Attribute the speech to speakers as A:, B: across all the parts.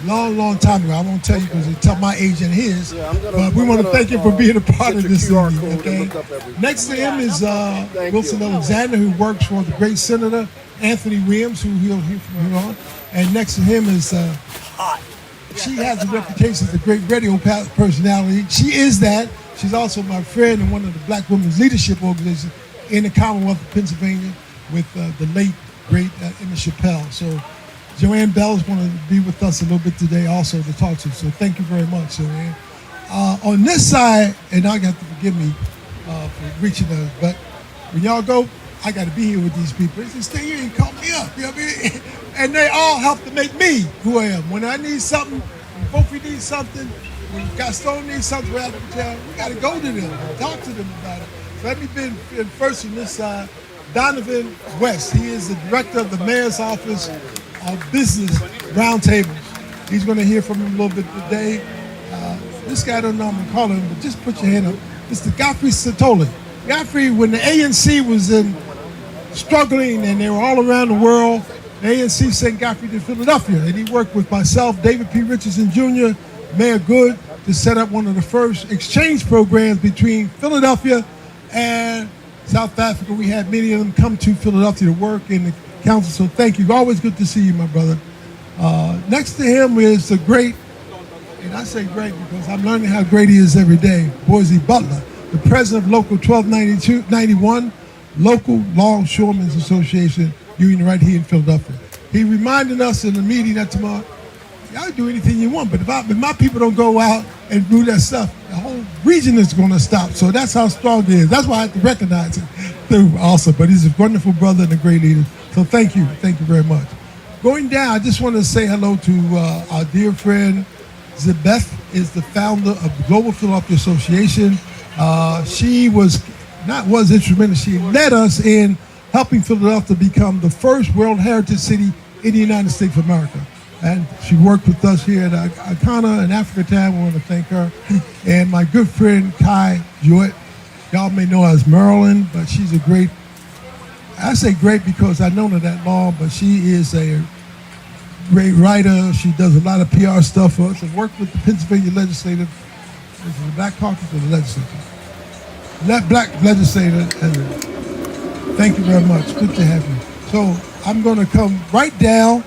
A: long time ago. I won't tell you because it's my age and his. But we want to thank you for being a part of this evening. Okay. Next to him is Wilson Alexander, who works for the great Senator Anthony Williams, who he'll hear from here on. And next to him is she has a reputation as a great radio personality. She is that. She's also my friend and one of the Black Women's Leadership Organizations in the Commonwealth of Pennsylvania with the late, great Emma Chappelle. So Joanne Bell is going to be with us a little bit today also to talk to. So thank you very much, Joanne. On this side, and I got to forgive me for reaching us, but when y'all go, I got to be here with these people. They say, stay here and call me up. You know what I mean? And they all help to make me who I am. When I need something, when Kofi needs something, when Gaston needs something for Alabama, we got to go to them and talk to them about it. So let me be in first on this side. Donovan West. He is the director of the Mayor's Office of Business Roundtables. He's going to hear from him a little bit today. This guy, I don't know I'm going to call him, but just put your hand up. Mr. Godfrey Satoli. Godfrey, when the ANC was struggling and they were all around the world, the ANC sent Godfrey to Philadelphia, and he worked with myself, David P. Richardson Jr., Mayor Good, to set up one of the first exchange programs between Philadelphia and South Africa. We had many of them come to Philadelphia to work in the council, so thank you. Always good to see you, my brother. Next to him is the great, and I say great because I'm learning how great he is every day, Boise Butler, the president of Local 1291, Local Longshoremen's Association Union right here in Philadelphia. He reminded us in the meeting that tomorrow, y'all do anything you want, but if my people don't go out and do that stuff, the whole region is going to stop. So that's how strong he is. That's why I have to recognize him too also. But he's a wonderful brother and a great leader. So thank you very much. Going down, I just want to say hello to our dear friend, Zebeth is the founder of the Global Philadelphia Association. She was instrumental. She led us in helping Philadelphia become the first World Heritage City in the United States of America. And she worked with us here at Icona in Africa Town. We want to thank her. And my good friend, Kai Jewett. Y'all may know her as Marilyn, but she's a great, I say great because I've known her that long, but she is a great writer. She does a lot of PR stuff for us and worked with the Pennsylvania Legislative, the Black Caucus of the Legislature. Black Legislator. Thank you very much. Good to have you. So I'm going to come right down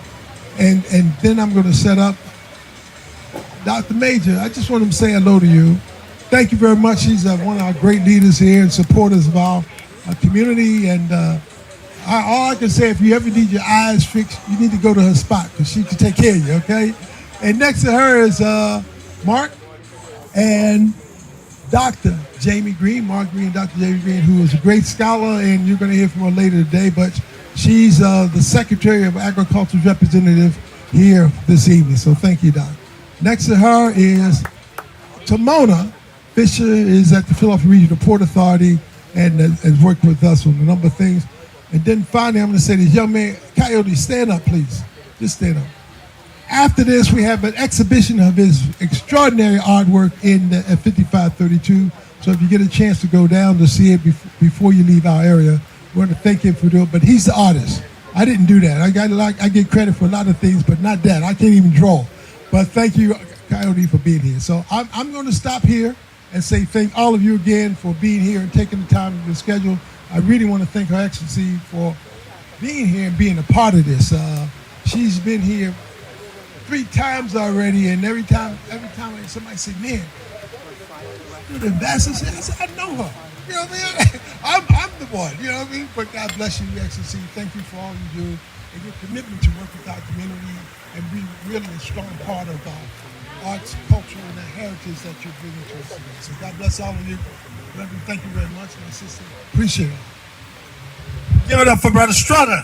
A: and then I'm going to set up Dr. Major. I just want to say hello to you. Thank you very much. She's one of our great leaders here and supporters of our community. And all I can say, if you ever need your eyes fixed, you need to go to her spot because she can take care of you, okay? And next to her is Mark and Dr. Jamie Green, Mark Green, Dr. Jamie Green, who is a great scholar, and you're going to hear from her later today, but she's the Secretary of Agriculture's representative here this evening, so thank you, Doc. Next to her is Tamona Fisher, is at the Philadelphia Regional Port Authority and has worked with us on a number of things. And then finally, I'm going to say this young man, Coyote, stand up, please. Just stand up. After this, we have an exhibition of his extraordinary artwork at 5532. So if you get a chance to go down to see it before you leave our area, we want to thank him for doing it. But he's the artist. I didn't do that. I get credit for a lot of things, but not that. I can't even draw. But thank you, Coyote, for being here. So I'm going to stop here and say thank all of you again for being here and taking the time in your schedule. I really want to thank Her Excellency for being here and being a part of this. She's been here 3 times already, and every time somebody say, man, you're the ambassador, I said, I know her. You know what I mean? I'm the one, you know what I mean? But God bless you, Your Excellency. Thank you for all you do and your commitment to work with our community and be really a strong part of our arts, culture, and the heritage that you're bringing to us today. So God bless all of you. Reverend, thank you very much, my sister. Appreciate it.
B: Give it up for Brother Strutter.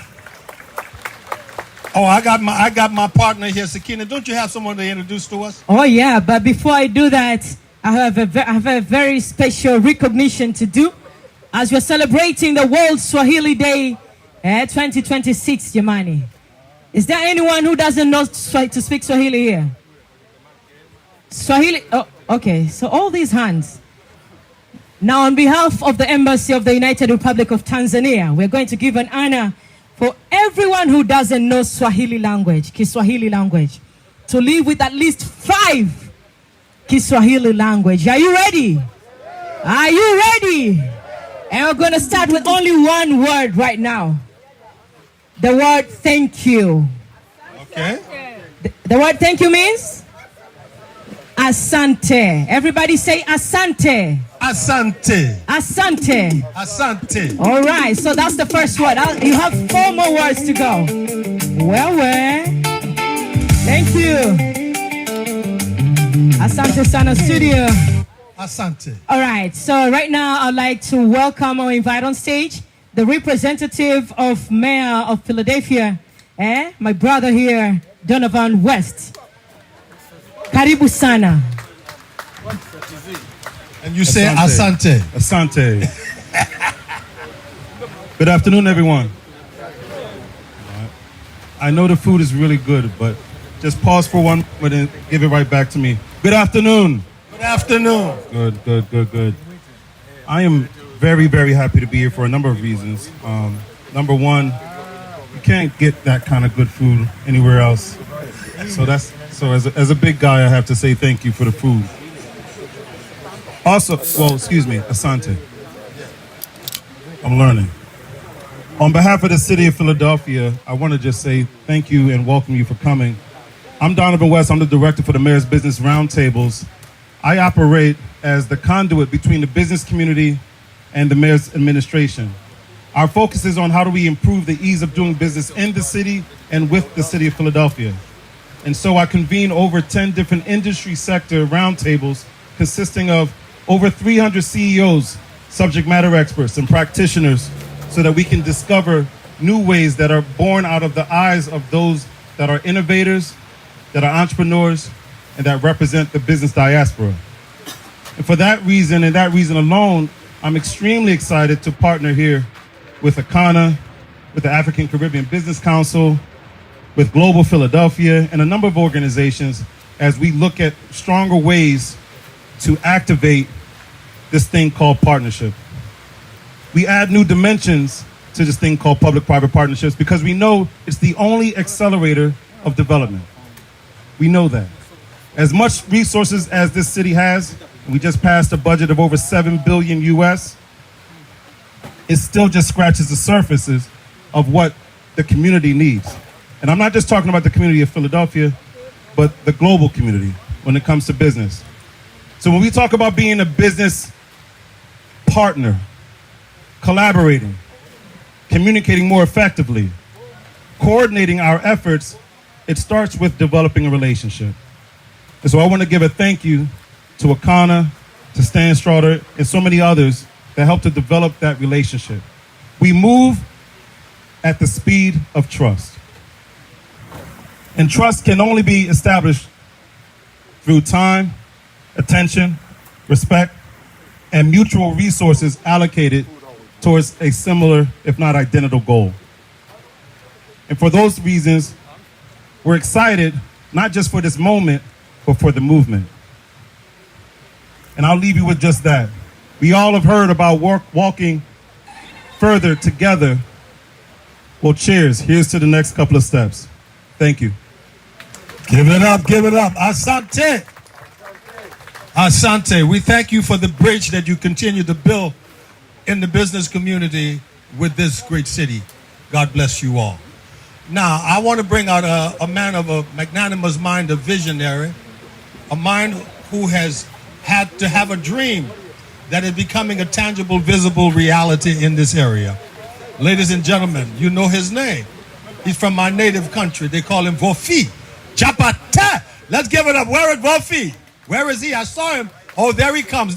B: Oh, I got my partner here, Sakina. Don't you have someone to introduce to us?
C: Oh yeah, but before I do that, I have a very special recognition to do. As we're celebrating the World Swahili Day 2026, Jamani. Is there anyone who doesn't know to speak Swahili here? Swahili? Oh, okay. So all these hands. Now, on behalf of the Embassy of the United Republic of Tanzania, we're going to give an honor for everyone who doesn't know Swahili language, Kiswahili language. to live with at least 5 Kiswahili language. Are you ready? Are you ready? And we're going to start with only one word right now. The word thank you.
B: Okay.
C: The word thank you means? Asante. Everybody say asante.
B: Asante.
C: Asante.
B: Asante.
C: All right, so that's the first word. You have 4 more words to go. Well. Thank you. Asante Sana Studio.
B: Asante.
C: All right, so right now I'd like to welcome or invite on stage the representative of Mayor of Philadelphia, my brother here, Donovan West. Karibu Sana.
B: And you say Asante.
D: Asante. Good afternoon, everyone. I know the food is really good, but just pause for one minute and give it right back to me. Good afternoon.
B: Good afternoon.
D: Good. I am very, very happy to be here for a number of reasons. Number one, you can't get that kind of good food anywhere else. So as a big guy, I have to say thank you for the food. Also, Asante. I'm learning. On behalf of the city of Philadelphia, I want to just say thank you and welcome you for coming. I'm Donovan West. I'm the director for the Mayor's Business Roundtables. I operate as the conduit between the business community and the mayor's administration. Our focus is on how do we improve the ease of doing business in the city and with the city of Philadelphia. And so I convene over 10 different industry sector roundtables consisting of over 300 CEOs, subject matter experts, and practitioners so that we can discover new ways that are born out of the eyes of those that are innovators, that are entrepreneurs, and that represent the business diaspora. And for that reason, and that reason alone, I'm extremely excited to partner here with ACANA, with the African Caribbean Business Council, with Global Philadelphia, and a number of organizations as we look at stronger ways to activate this thing called partnership. We add new dimensions to this thing called public-private partnerships because we know it's the only accelerator of development. We know that. As much resources as this city has, and we just passed a budget of over $7 billion US, it still just scratches the surfaces of what the community needs. And I'm not just talking about the community of Philadelphia, but the global community when it comes to business. So when we talk about being a business partner, collaborating, communicating more effectively, coordinating our efforts, it starts with developing a relationship. And so I want to give a thank you to ACANA, to Stan Straughter, and so many others that helped to develop that relationship. We move at the speed of trust. And trust can only be established through time, attention, respect, and mutual resources allocated towards a similar, if not identical, goal. And for those reasons, we're excited, not just for this moment, but for the movement. And I'll leave you with just that. We all have heard about walking further together. Well, cheers. Here's to the next couple of steps. Thank you.
B: Give it up. Asante. Asante. We thank you for the bridge that you continue to build in the business community with this great city. God bless you all. Now, I want to bring out a man of a magnanimous mind, a visionary, a mind who has had to have a dream that is becoming a tangible, visible reality in this area. Ladies and gentlemen, you know his name. He's from my native country. They call him Vofi Chapata. Let's give it up. Where is Vofi? Where is he? I saw him. Oh, there he comes.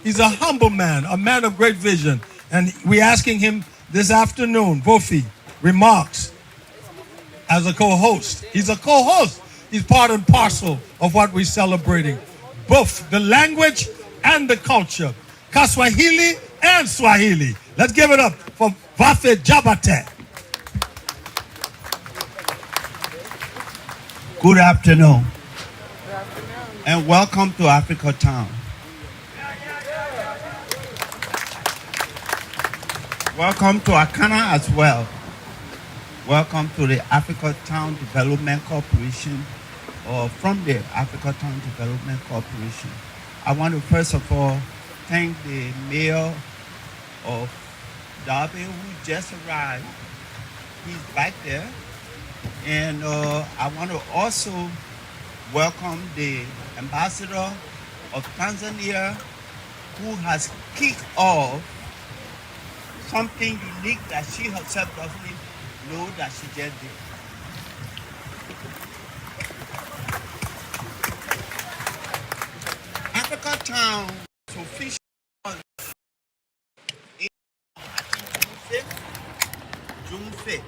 B: He's a humble man, a man of great vision. And we're asking him this afternoon, Vofi, remarks as a co-host. He's a co-host. He's part and parcel of what we're celebrating. Both the language and the culture. Kiswahili and Swahili. Let's give it up for Vafe Jabate.
E: Good afternoon. And welcome to Africa Town. Welcome to ACANA as well. Welcome to the Africa Town Development Corporation from the Africa Town Development Corporation. I want to first of all thank the mayor of Derby who just arrived. He's back there. And I want to also welcome the ambassador of Tanzania who has kicked off something unique that she herself doesn't know that she just did. Africa Town is official in June 5th.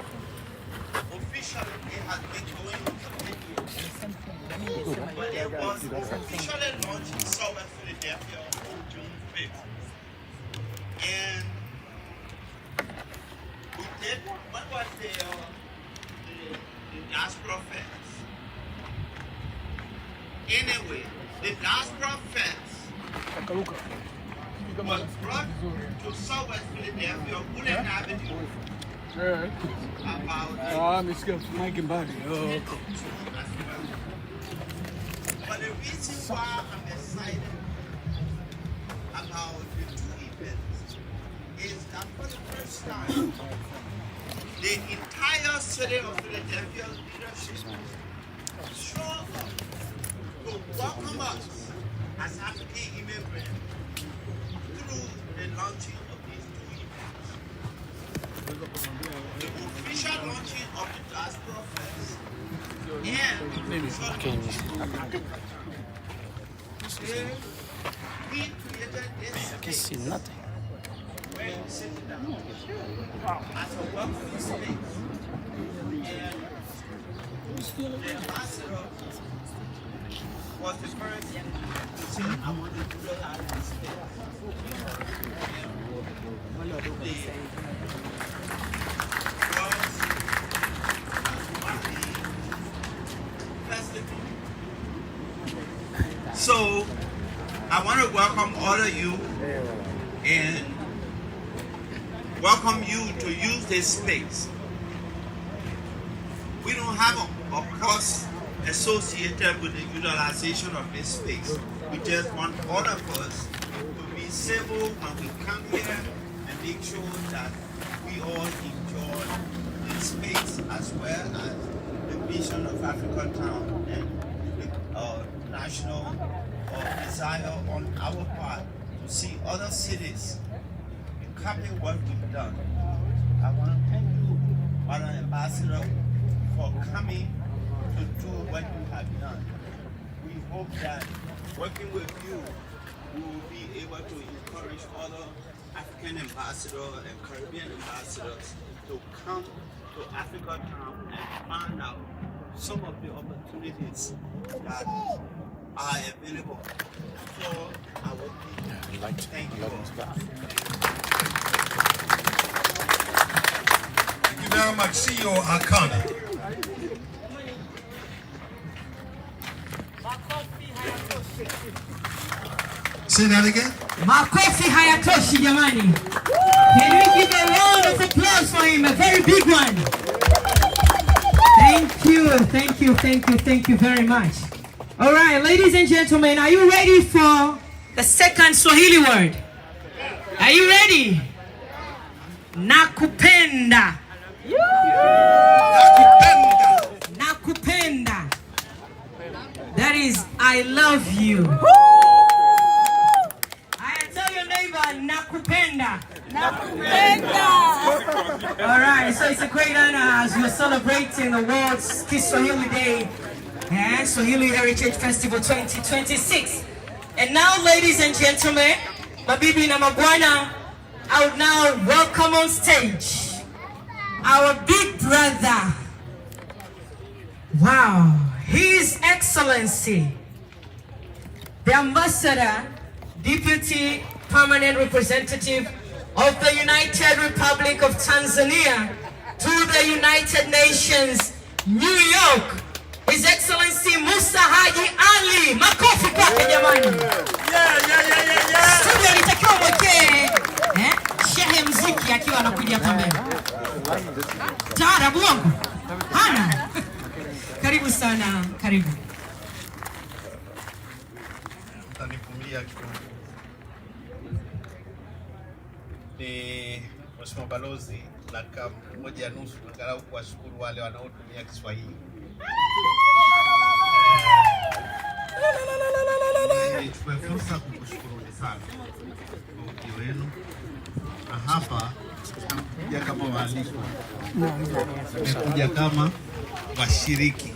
E: Officially, it has been going on for 10 years. But it was officially launched in Southern Philadelphia on June 5th. And we did, what was the Diaspora Fest? Anyway, the Diaspora Fest was brought to Southwest Philadelphia, Woodland Avenue.
F: I'm just making body.
E: But the reason why I'm excited about the two events is that for the first time, the entire city of Philadelphia leadership showed up to welcome us as African immigrants through the launching of these two events. The official launching of the Diaspora Fest and the official launching we created this space where we sit down as a welcoming space. And the ambassador was the first who said, I want to do out of this space. So I want to welcome all of you and welcome you to use this space. We don't have a cost associated with the utilization of this space. We just want all of us to be civil when we come here and make sure that we all enjoy this space as well as the vision of African Town and the national desire on our part to see other cities copy what we've done. I want to thank you, Madam Ambassador, for coming to do what you have done. We hope that working with you, we will be able to encourage other African ambassadors and Caribbean ambassadors to come to Africa Town and find out some of the opportunities that are available for our people. Thank you.
B: Thank you very much, CEO Akana. Say that again.
C: Makofi hayatoshi jamani. Can we give a round of applause for him? A very big one. Thank you very much. All right, ladies and gentlemen, are you ready for the second Swahili word? Are you ready? Nakupenda. Nakupenda. That is, I love you. Tell your neighbor, nakupenda. Nakupenda. All right, so it's a great honor as we're celebrating the world's Kiswahili Day and Swahiliheritage Festival 2026. And now, ladies and gentlemen, mabibi na mabwana, I would now welcome on stage our big brother. Wow, His Excellency, the Ambassador, Deputy Permanent Representative of the United Republic of Tanzania to the United Nations, New York, His Excellency Musa Haji Ali. Makofi kwake jamani. Studio litakiwa mwekee shehe mziki akiwa anakuja pambeni. Taarabu wangu. Hana. Karibu sana, karibu.
E: kulia kidogo. Ni Mheshimiwa Balozi, dakika moja nusu angalau kuwashukuru wale wanaotumia Kiswahili. Nichukue fursa kukushukuruni sana kwa ujio wenu, na hapa tumekuja kama waalikwa, tumekuja kama washiriki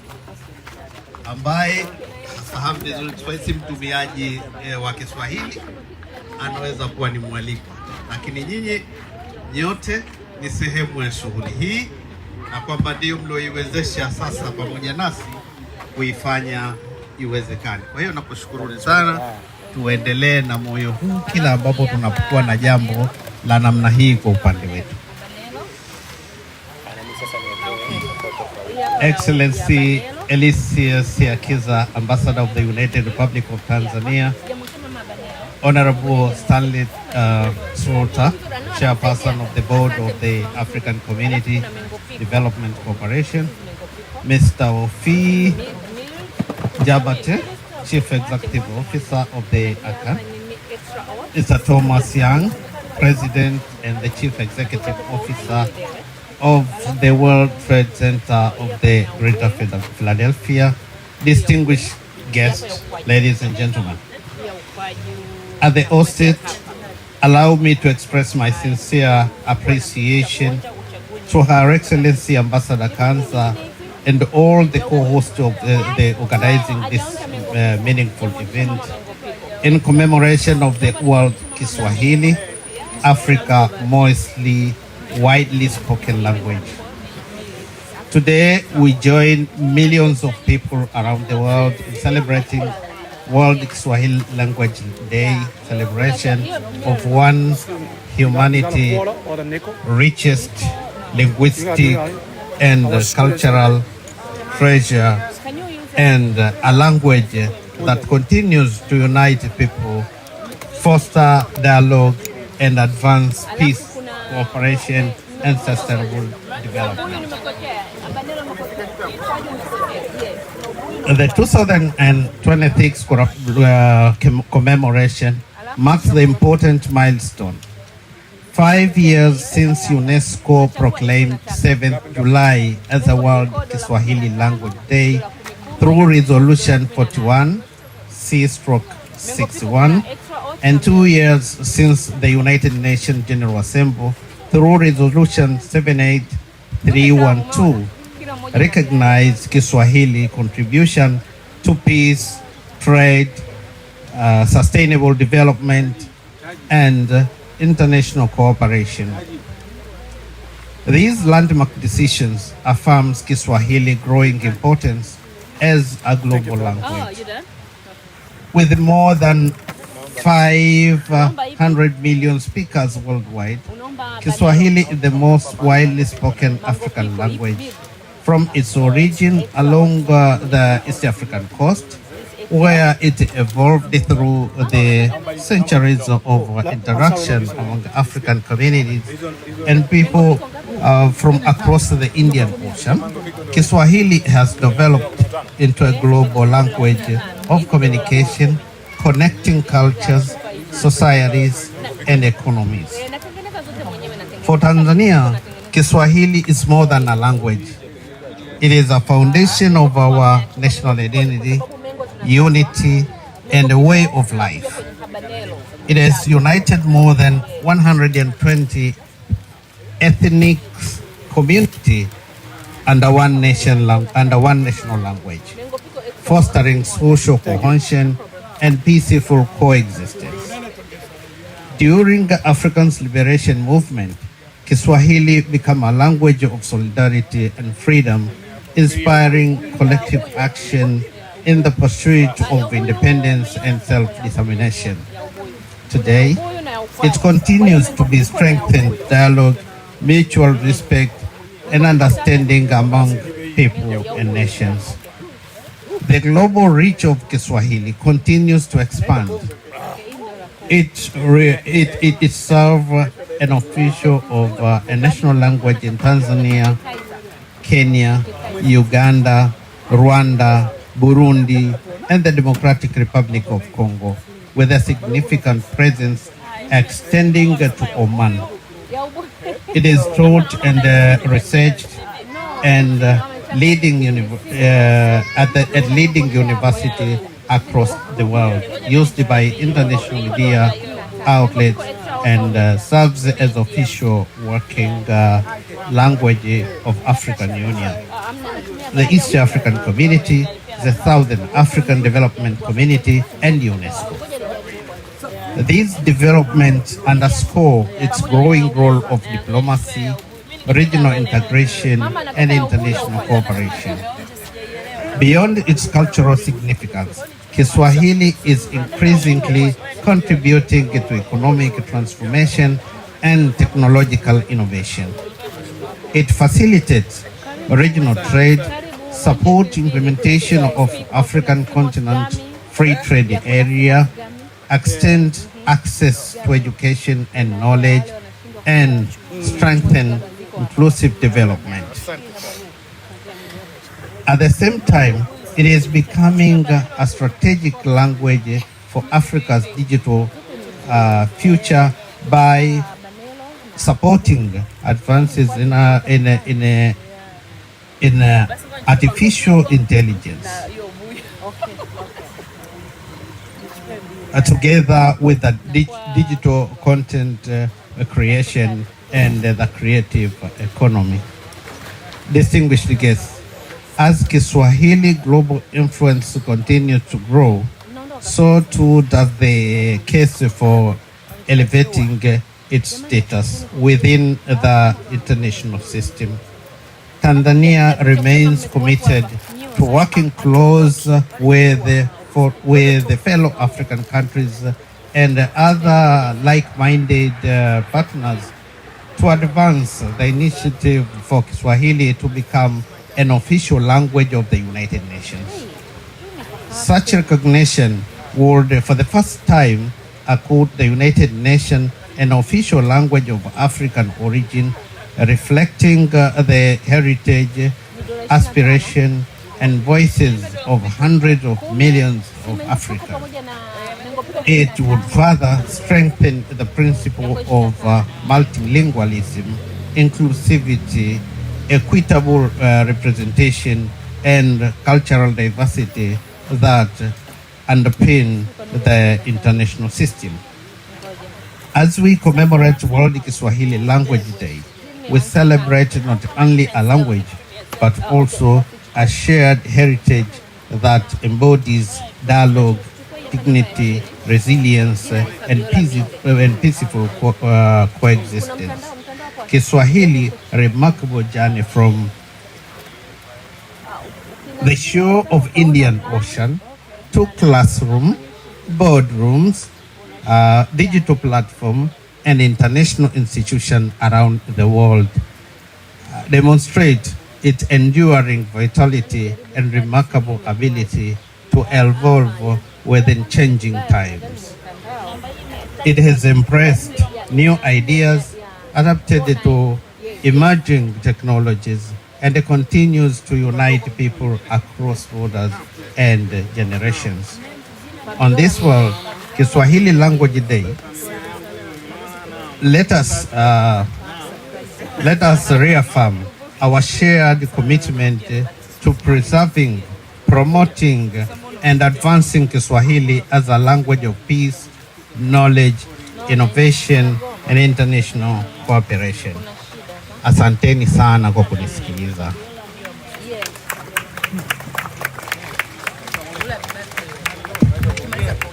E: ambaye hafahamu vizuri Kiswahili, si mtumiaji wa Kiswahili, anaweza kuwa ni mwalikwa, lakini nyinyi nyote ni sehemu ya shughuli hii, na kwamba ndio mlioiwezesha sasa pamoja nasi kuifanya iwezekane. Kwa hiyo nakushukuruni sana, tuendelee na moyo huu kila ambapo tunapokuwa na jambo la namna hii kwa upande wetu. Excellency Elicia Siakiza, Ambassador of the United Republic of Tanzania, Honorable Stanley Slaughter, Chairperson of the Board of the African Community Development Corporation, Mr. Ofi Jabate, Chief Executive Officer of the ACA, Mr. Thomas Young, President and the Chief Executive Officer of the World Trade Center of the Greater Philadelphia, distinguished guests, ladies and gentlemen. At the outset, allow me to express my sincere appreciation to Her Excellency Ambassador Kanza and all the co-hosts of the organizing this meaningful event in commemoration of the World Kiswahili, Africa mostly widely spoken language. Today, we join millions of people around the world in celebrating World Swahili Language Day celebration of one humanity richest linguistic and cultural treasure, and a language that continues to unite people, foster dialogue, and advance peace, cooperation, and sustainable development. The 2026 commemoration marks the important milestone. 5 years since UNESCO proclaimed 7th July as a World Kiswahili Language Day through Resolution 41, C/61, and 2 years since the United Nations General Assembly through Resolution 78312 recognized Kiswahili contribution to peace, trade, sustainable development, and international cooperation. These landmark decisions affirms Kiswahili growing importance as a global language. With more than 500 million speakers worldwide, Kiswahili is the most widely spoken African language. From its origin along the East African coast, where it evolved through the centuries of interaction among African communities and people from across the Indian Ocean, Kiswahili has developed into a global language of communication, connecting cultures, societies, and economies. For Tanzania, Kiswahili is more than a language. It is a foundation of our national identity, unity, and a way of life. It has united more than 120 ethnic communities under one national language, fostering social cohesion and peaceful coexistence. During the African's liberation movement, Kiswahili became a language of solidarity and freedom, inspiring collective action in the pursuit of independence and self-determination. Today, it continues to be strengthened dialogue, mutual respect, and understanding among people and nations. The global reach of Kiswahili continues to expand. It serves an official of a national language in Tanzania, Kenya, Uganda, Rwanda, Burundi, and the Democratic Republic of Congo,
G: with a significant presence extending to Oman. It is taught and researched and at leading university across the world, used by international media outlets, and serves as official working language of African Union, the East African Community, the Southern African Development Community, and UNESCO. These developments underscore its growing role of diplomacy, regional integration, and international cooperation. Beyond its cultural significance, Kiswahili is increasingly contributing to economic transformation and technological innovation. It facilitates regional trade, supports implementation of African continent free trade area, extends access to education and knowledge, and strengthen inclusive development. At the same time, it is becoming a strategic language for Africa's digital future by supporting advances in artificial intelligence, together with the digital content creation and the creative economy. Distinguished guests, as Kiswahili global influence continues to grow, so too does the case for elevating its status within the international system. Tanzania remains committed to working close with the fellow African countries and other like-minded partners to advance the initiative for Kiswahili to become an official language of the United Nations. Such recognition would, for the first time, accord the United Nations an official language of African origin, reflecting the heritage, aspiration, and voices of hundreds of millions of Africans. It would further strengthen the principle of multilingualism, inclusivity, equitable representation, and cultural diversity that underpin the international system. As we commemorate World Kiswahili Language Day, we celebrate not only a language, but also a shared heritage that embodies dialogue, dignity, resilience, and peaceful coexistence. Kiswahili, a remarkable journey from the shore of Indian Ocean to classroom, boardrooms, digital platform, and international institutions around the world, demonstrate its enduring vitality and remarkable ability to evolve within changing times. It has embraced new ideas, adapted to emerging technologies, and continues to unite people across borders and generations. On this World Kiswahili Language Day, let us reaffirm our shared commitment to preserving, promoting, and advancing Kiswahili as a language of peace, knowledge, innovation, and international cooperation. Asanteni sana kwa kunisikiliza.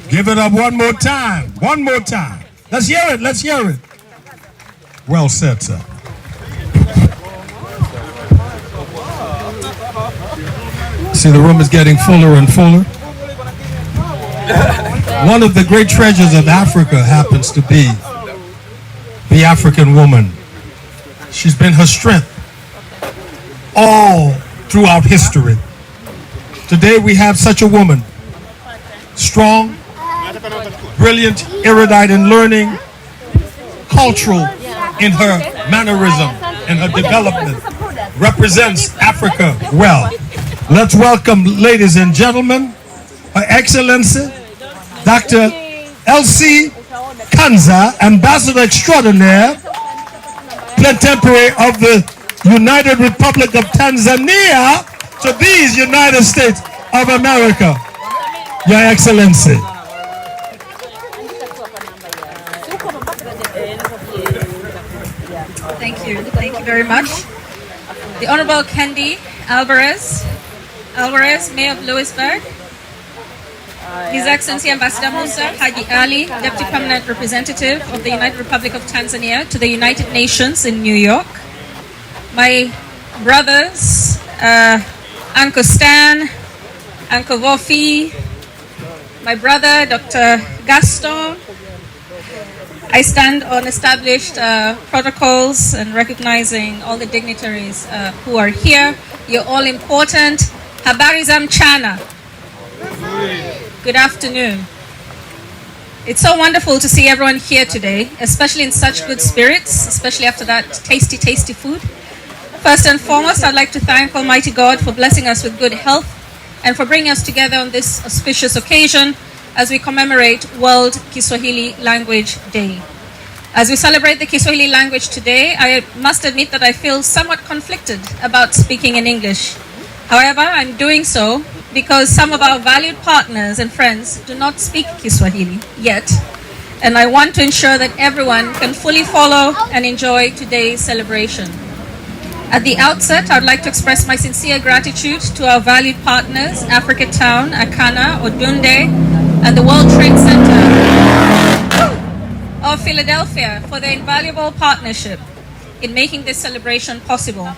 B: Give it up one more time. One more time. Let's hear it. Let's hear it. Well said, sir. See, the room is getting fuller and fuller. One of the great treasures of Africa happens to be the African woman. She's been her strength all throughout history. Today we have such a woman, strong, brilliant, erudite in learning, cultural in her mannerism and her development, represents Africa well. Let's welcome, ladies and gentlemen, Her Excellency, Dr. LC Kanza, Ambassador Extraordinaire, Plentemporary of the United Republic of Tanzania to these United States of America. Your Excellency.
H: Thank you. Thank you very much. The Honorable Kendi Alvarez, Mayor of Lewisburg. His Excellency Ambassador Musa Haji Ali, Deputy Permanent Representative of the United Republic of Tanzania to the United Nations in New York. My brothers, Uncle Stan, Uncle Vofi, my brother, Dr. Gaston. I stand on established protocols and recognizing all the dignitaries who are here. You're all important. Habari za mchana. Good afternoon. It's so wonderful to see everyone here today, especially in such good spirits, especially after that tasty, tasty food. First and foremost, I'd like to thank Almighty God for blessing us with good health and for bringing us together on this auspicious occasion as we commemorate World Kiswahili Language Day. As we celebrate the Kiswahili language today, I must admit that I feel somewhat conflicted about speaking in English. However, I'm doing so because some of our valued partners and friends do not speak Kiswahili yet, and I want to ensure that everyone can fully follow and enjoy today's celebration. At the outset, I'd like to express my sincere gratitude to our valued partners, Africa Town, Akana, Odunde, and the World Trade Center of Philadelphia for their invaluable partnership in making this celebration possible.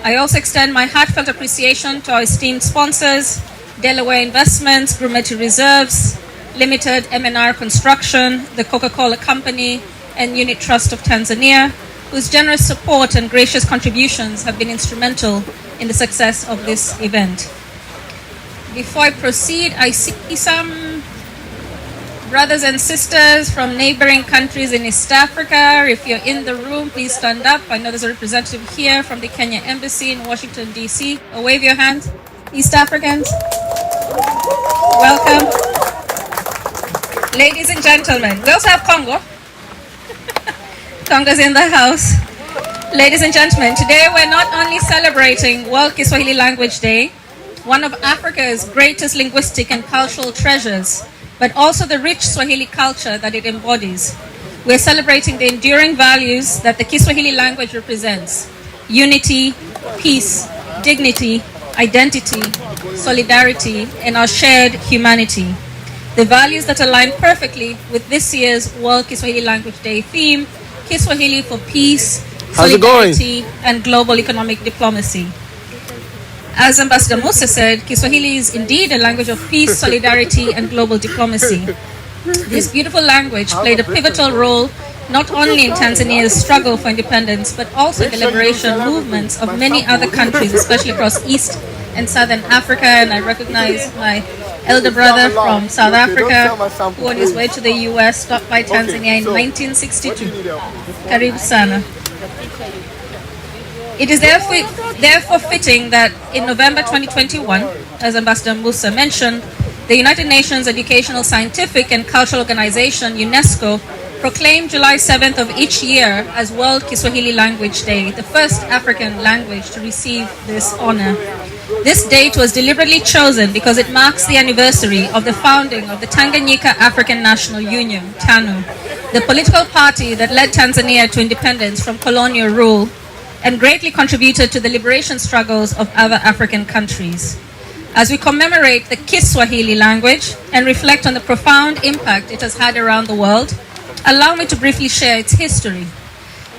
H: I also extend my heartfelt appreciation to our esteemed sponsors, Delaware Investments, Grumeti Reserves, Limited, MNR Construction, the Coca-Cola Company, and Unit Trust of Tanzania, whose generous support and gracious contributions have been instrumental in the success of this event. Before I proceed, I see some brothers and sisters from neighboring countries in East Africa. If you're in the room, please stand up. I know there's a representative here from the Kenya Embassy in Washington, D.C. Wave your hand. East Africans, welcome. Ladies and gentlemen, we also have Congo. Congo's in the house. Ladies and gentlemen, today we're not only celebrating World Kiswahili Language Day, one of Africa's greatest linguistic and cultural treasures, but also the rich Swahili culture that it embodies. We're celebrating the enduring values that the Kiswahili language represents: unity, peace, dignity, identity, solidarity, and our shared humanity. The values that align perfectly with this year's World Kiswahili Language Day theme, Kiswahili for peace, solidarity, and global economic diplomacy. As Ambassador Musa said, Kiswahili is indeed a language of peace, solidarity, and global diplomacy. This beautiful language played a pivotal role not only in Tanzania's struggle for independence, but also in the liberation movements of many other countries, especially across East and Southern Africa. And I recognize my elder brother from South Africa, who on his way to the US stopped by Tanzania in 1962. Karibu sana. It is therefore fitting that in November 2021, as Ambassador Musa mentioned, the United Nations Educational, Scientific and Cultural Organization, UNESCO, proclaimed July 7th of each year as World Kiswahili Language Day, the first African language to receive this honor. This date was deliberately chosen because it marks the anniversary of the founding of the Tanganyika African National Union, TANU, the political party that led Tanzania to independence from colonial rule and greatly contributed to the liberation struggles of other African countries. As we commemorate the Kiswahili language and reflect on the profound impact it has had around the world, allow me to briefly share its history.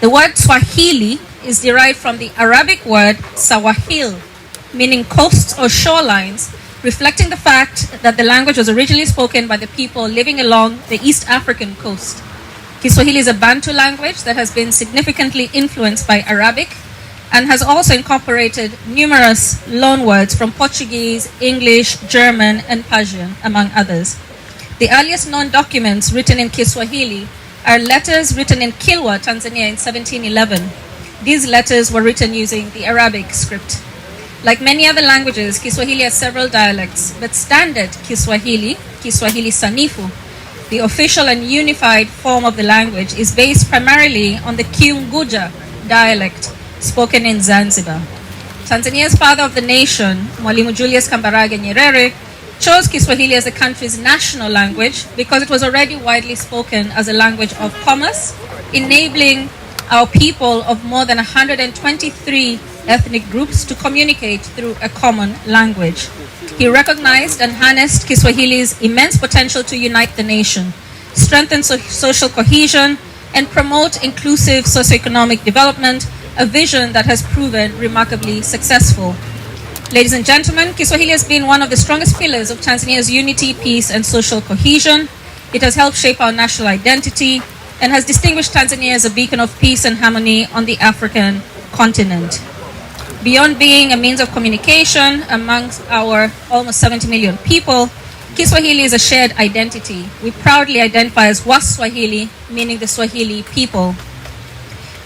H: The word Swahili is derived from the Arabic word Sawahil, meaning coasts or shorelines, reflecting the fact that the language was originally spoken by the people living along the East African coast. Kiswahili is a Bantu language that has been significantly influenced by Arabic and has also incorporated numerous loanwords from Portuguese, English, German, and Persian, among others. The earliest known documents written in Kiswahili are letters written in Kilwa, Tanzania in 1711. These letters were written using the Arabic script. Like many other languages, Kiswahili has several dialects, but standard Kiswahili, Kiswahili Sanifu, the official and unified form of the language, is based primarily on the Kiunguja dialect spoken in Zanzibar. Tanzania's father of the nation, Mwalimu Julius Kambarage Nyerere, chose Kiswahili as the country's national language because it was already widely spoken as a language of commerce, enabling our people of more than 123 ethnic groups to communicate through a common language. He recognized and harnessed Kiswahili's immense potential to unite the nation, strengthen social cohesion, and promote inclusive socioeconomic development, a vision that has proven remarkably successful. Ladies and gentlemen, Kiswahili has been one of the strongest pillars of Tanzania's unity, peace, and social cohesion. It has helped shape our national identity and has distinguished Tanzania as a beacon of peace and harmony on the African continent. Beyond being a means of communication amongst our almost 70 million people, Kiswahili is a shared identity. We proudly identify as Waswahili, meaning the Swahili people.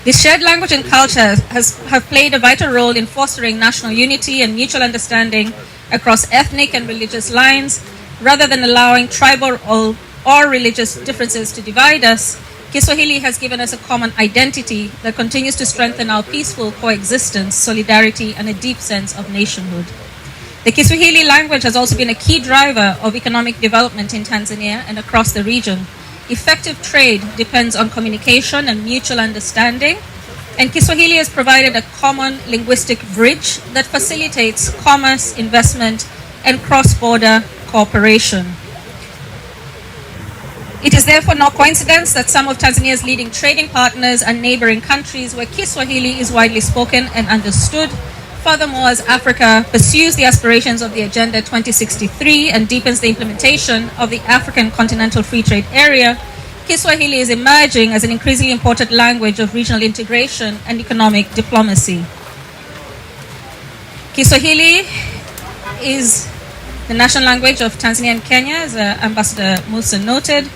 H: This shared language and culture have played a vital role in fostering national unity and mutual understanding across ethnic and religious lines. Rather than allowing tribal or religious differences to divide us, Kiswahili has given us a common identity that continues to strengthen our peaceful coexistence, solidarity, and a deep sense of nationhood. The Kiswahili language has also been a key driver of economic development in Tanzania and across the region. Effective trade depends on communication and mutual understanding, and Kiswahili has provided a common linguistic bridge that facilitates commerce, investment, and cross-border cooperation. It is therefore no coincidence that some of Tanzania's leading trading partners are neighboring countries where Kiswahili is widely spoken and understood. Furthermore, as Africa pursues the aspirations of the Agenda 2063 and deepens the implementation of the African Continental Free Trade Area, Kiswahili is emerging as an increasingly important language of regional integration and economic diplomacy. Kiswahili is the national language of Tanzania and Kenya, as Ambassador Musa noted,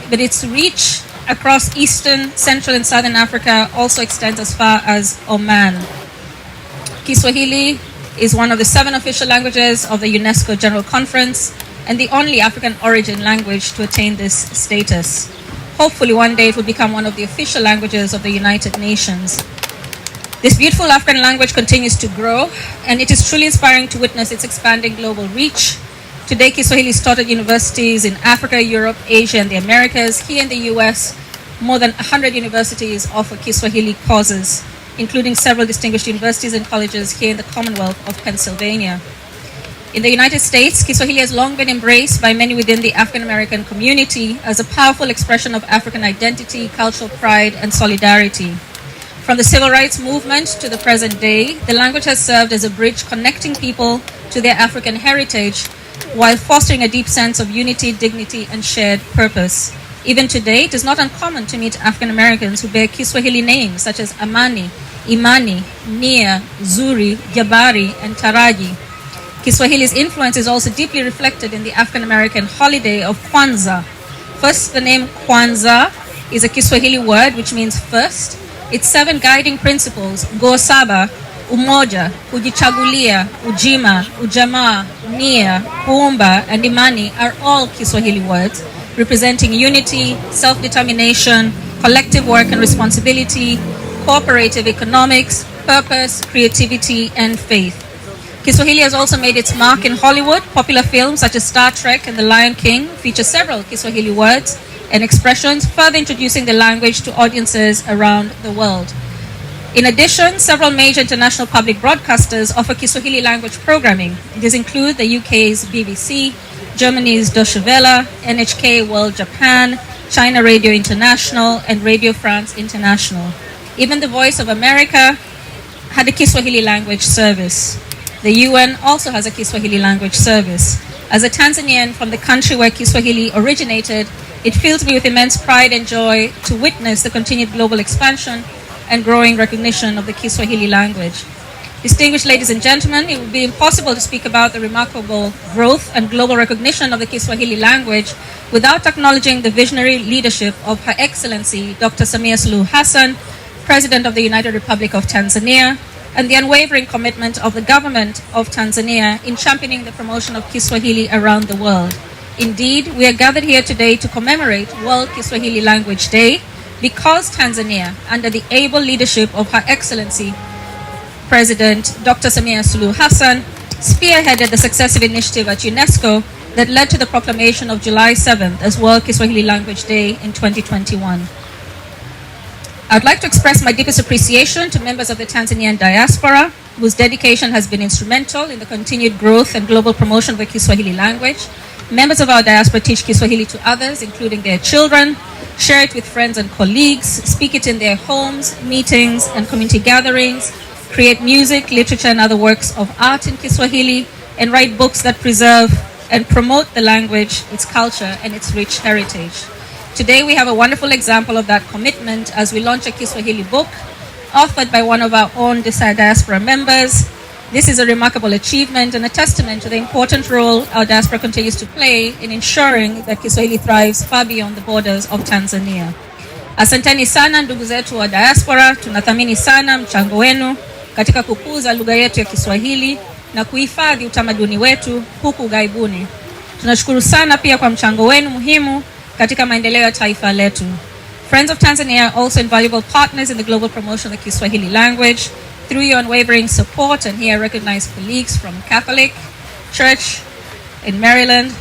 H: but its reach across Eastern, Central, and Southern Africa also extends as far as Oman. Kiswahili is one of the 7 official languages of the UNESCO General Conference and the only African origin language to attain this status. Hopefully one day it will become one of the official languages of the United Nations. This beautiful African language continues to grow, and it is truly inspiring to witness its expanding global reach. Today, Kiswahili is taught at universities in Africa, Europe, Asia, and the Americas. Here in the US, more than 100 universities offer Kiswahili courses, including several distinguished universities and colleges here in the Commonwealth of Pennsylvania. In the United States, Kiswahili has long been embraced by many within the African American community as a powerful expression of African identity, cultural pride, and solidarity. From the civil rights movement to the present day, the language has served as a bridge connecting people to their African heritage while fostering a deep sense of unity, dignity, and shared purpose. Even today, it is not uncommon to meet African Americans who bear Kiswahili names such as Amani, Imani, Nia, Zuri, Jabari, and Taraji. Kiswahili's influence is also deeply reflected in the African American holiday of Kwanzaa. First, the name Kwanzaa is a Kiswahili word which means first. Its 7 guiding principles, Go Saba, Umoja, Kujichagulia, Ujima, Ujamaa, Nia, Kuumba, and Imani are all Kiswahili words representing unity, self-determination, collective work and responsibility, cooperative economics, purpose, creativity, and faith. Kiswahili has also made its mark in Hollywood. Popular films such as Star Trek and The Lion King feature several Kiswahili words and expressions, further introducing the language to audiences around the world. In addition, several major international public broadcasters offer Kiswahili language programming. These include the UK's BBC, Germany's Deutsche Welle, NHK World Japan, China Radio International, and Radio France International. Even the Voice of America had a Kiswahili language service. The UN also has a Kiswahili language service. As a Tanzanian from the country where Kiswahili originated, it fills me with immense pride and joy to witness the continued global expansion and growing recognition of the Kiswahili language. Distinguished ladies and gentlemen, it would be impossible to speak about the remarkable growth and global recognition of the Kiswahili language without acknowledging the visionary leadership of Her Excellency Dr. Samia Suluhu Hassan, President of the United Republic of Tanzania, and the unwavering commitment of the government of Tanzania in championing the promotion of Kiswahili around the world. Indeed, we are gathered here today to commemorate World Kiswahili Language Day because Tanzania, under the able leadership of Her Excellency President Dr. Samia Suluhu Hassan, spearheaded the successive initiative at UNESCO that led to the proclamation of July 7th as World Kiswahili Language Day in 2021. I'd like to express my deepest appreciation to members of the Tanzanian diaspora, whose dedication has been instrumental in the continued growth and global promotion of the Kiswahili language. Members of our diaspora teach Kiswahili to others, including their children, share it with friends and colleagues, speak it in their homes, meetings, and community gatherings, create music, literature, and other works of art in Kiswahili, and write books that preserve and promote the language, its culture, and its rich heritage. Today we have a wonderful example of that commitment as we launch a Kiswahili book authored by one of our own diaspora members. This is a remarkable achievement and a testament to the important role our diaspora continues to play in ensuring that Kiswahili thrives far beyond the borders of Tanzania. Asanteni sana ndugu zetu wa diaspora, tunathamini sana mchango wenu katika kukuza lugha yetu ya Kiswahili na kuhifadhi utamaduni wetu huku ughaibuni. Tunashukuru sana pia kwa mchango wenu muhimu katika maendeleo ya taifa letu. Friends of Tanzania are also invaluable partners in the global promotion of the Kiswahili language through your unwavering support, and here I recognize colleagues from Catholic Church in Maryland.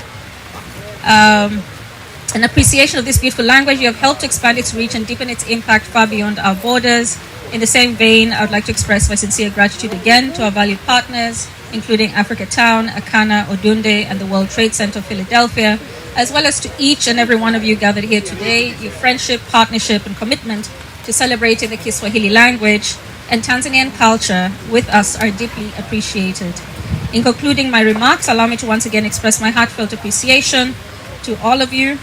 H: An appreciation of this beautiful language, you have helped to expand its reach and deepen its impact far beyond our borders. In the same vein, I would like to express my sincere gratitude again to our valued partners, including Africa Town, Akana, Odunde, and the World Trade Center of Philadelphia, as well as to each and every one of you gathered here today. Your friendship, partnership, and commitment to celebrating the Kiswahili language and Tanzanian culture with us are deeply appreciated. In concluding my remarks, allow me to once again express my heartfelt appreciation to all of you,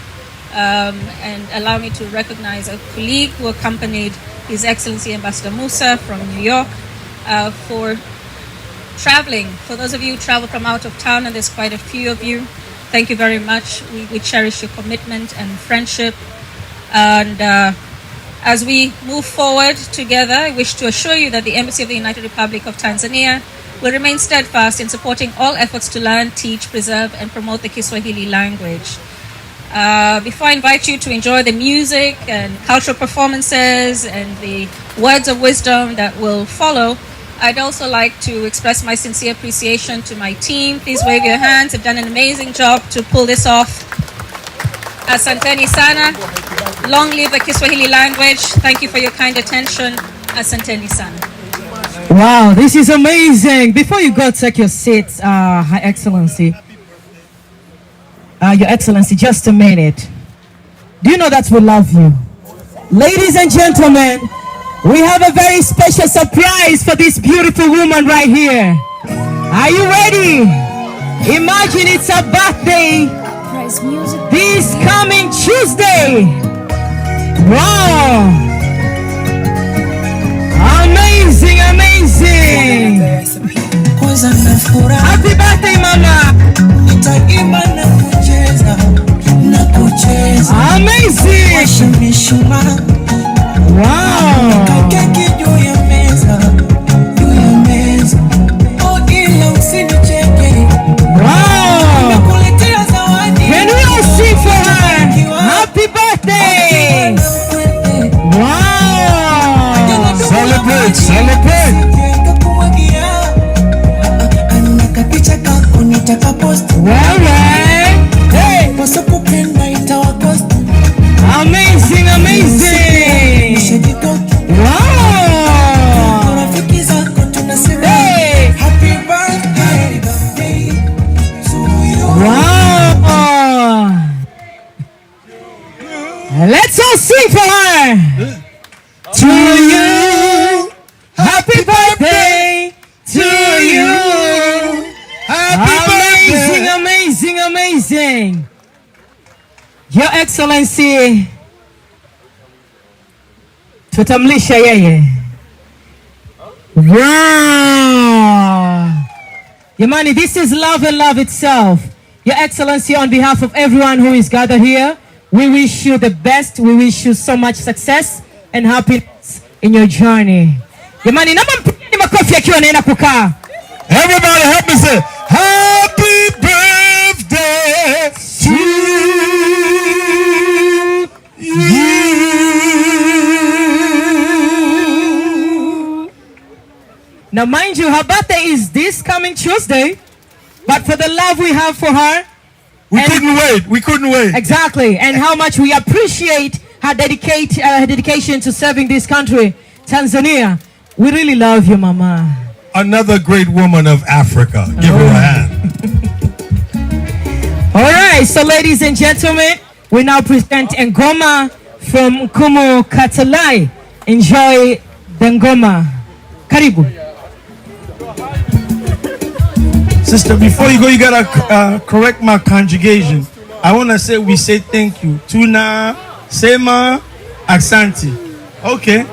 H: and allow me to recognize a colleague who accompanied His Excellency Ambassador Musa from New York for traveling. For those of you who travel from out of town, and there's quite a few of you, thank you very much. We cherish your commitment and friendship. And as we move forward together, I wish to assure you that the Embassy of the United Republic of Tanzania will remain steadfast in supporting all efforts to learn, teach, preserve, and promote the Kiswahili language. Before I invite you to enjoy the music and cultural performances and the words of wisdom that will follow, I'd also like to express my sincere appreciation to my team. Please wave your hands. They've done an amazing job to pull this off. Asanteni sana. Long live the Kiswahili language. Thank you for your kind attention. Asanteni sana.
C: Wow, this is amazing. Before you go, take your seats, Her Excellency. Your Excellency, just a minute. Do you know that we love you? Ladies and gentlemen, we have a very special surprise for this beautiful woman right here. Are you ready? Imagine it's her birthday this coming Tuesday. Wow! Amazing, amazing! Happy birthday, Mama! Amazing! Wow! Can we all sing for her? Happy birthday! Wow!
B: Celebrate, celebrate!
C: Alright! Hey! Amazing, amazing! Wow! Hey! Wow! Let's all sing for her! To you! Happy birthday to you! Amazing, amazing, amazing! Your Excellency, tutamlisha yeye. Wow! Yamani, this is love and love itself. Your Excellency, on behalf of everyone who is gathered here, we wish you the best. We wish you so much success and happiness in your journey. Yamani, naomba mpigeni makofi akiwa anaenda kukaa.
B: Everybody help me say, Happy birthday to you.
C: Now, mind you, her birthday is this coming Tuesday, but for the love we have for her,
B: we couldn't wait.
C: Exactly, and how much we appreciate her dedication to serving this country, Tanzania. We really love you, Mama.
B: Another great woman of Africa. Give her a hand.
C: All right, so ladies and gentlemen, we now present Ngoma from Kumu Katalai. Enjoy the Ngoma. Karibu.
F: Sister, before you go, you gotta correct my conjugation. I wanna say we say thank you. Tuna, Sema, Aksanti. Okay.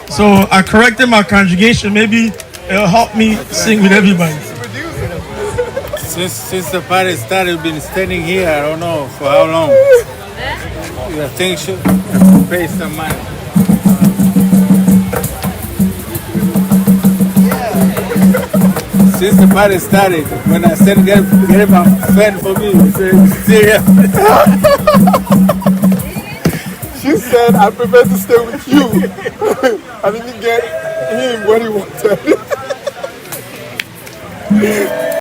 F: So I corrected my conjugation. Maybe it'll help me sing with everybody.
I: Since the party started, we've been standing here, I don't know for how long. I think should pay some money. Since the party started, when I said get my friend for me, he said, serious.
J: She said, I prefer to stay with you. I didn't get him what he wanted.